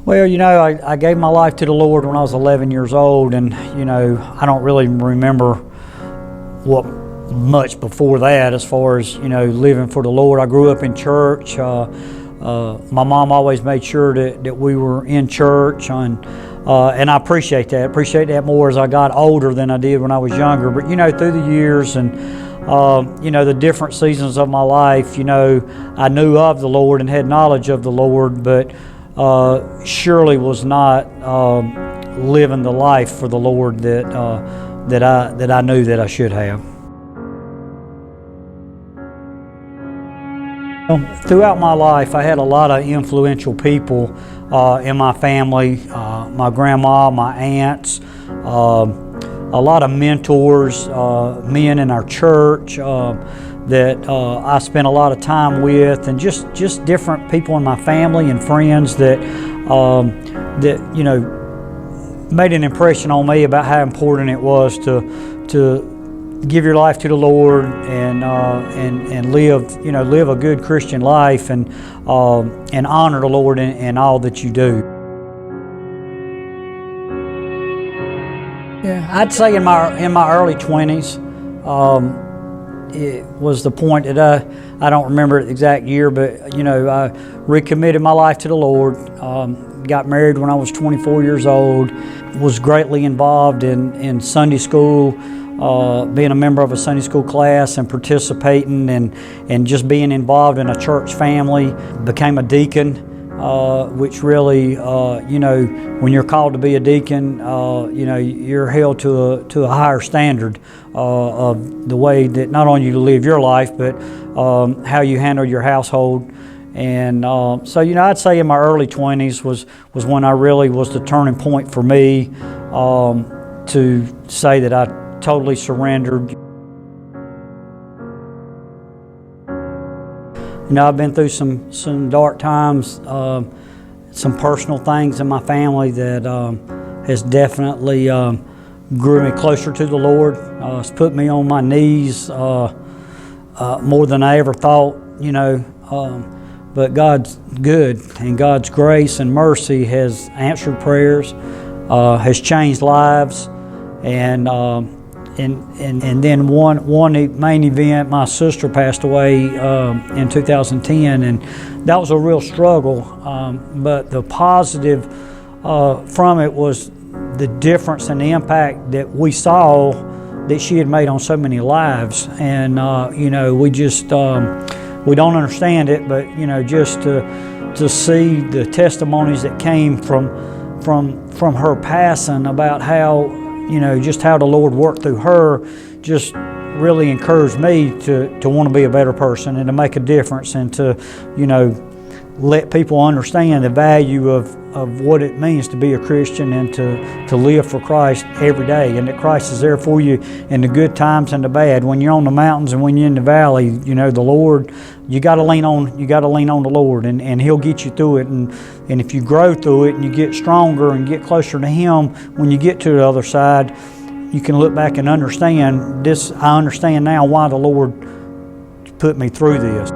Well, I gave my life to the Lord when I was 11 years old, and, I don't really remember what much before that as far as, living for the Lord. I grew up in church. My mom always made sure that we were in church, and I appreciate that. Appreciate that more as I got older than I did when I was younger. But, through the years and, the different seasons of my life, I knew of the Lord and had knowledge of the Lord, but surely was not living the life for the Lord that I knew that I should have. Throughout my life, I had a lot of influential people in my family, my grandma, my aunts, a lot of mentors, men in our church that I spent a lot of time with, and just different people in my family and friends that made an impression on me about how important it was to give your life to the Lord and live a good Christian life and honor the Lord in all that you do. Yeah, I'd say in my early 20s. It was the point that I don't remember the exact year, but I recommitted my life to the Lord. Got married when I was 24 years old. Was greatly involved in Sunday school, being a member of a Sunday school class and participating and just being involved in a church family. Became a deacon, which really, when you're called to be a deacon, you're held to a higher standard of the way that not only you live your life, but how you handle your household. And so, I'd say in my early 20s was when I really was the turning point for me to say that I totally surrendered. I've been through some dark times, some personal things in my family that has definitely grew me closer to the Lord. It's put me on my knees more than I ever thought, but God's good, and God's grace and mercy has answered prayers, has changed lives, and then one main event, my sister passed away in 2010, and that was a real struggle. But the positive from it was the difference and the impact that we saw that she had made on so many lives. And we just we don't understand it, but just to see the testimonies that came from her passing about how. Just how the Lord worked through her just really encouraged me to want to be a better person and to make a difference and to, let people understand the value of what it means to be a Christian and to live for Christ every day, and that Christ is there for you in the good times and the bad. When you're on the mountains and when you're in the valley, the Lord, you got to lean on the Lord, and He'll get you through it. And if you grow through it and you get stronger and get closer to Him, when you get to the other side, you can look back and understand this. I understand now why the Lord put me through this.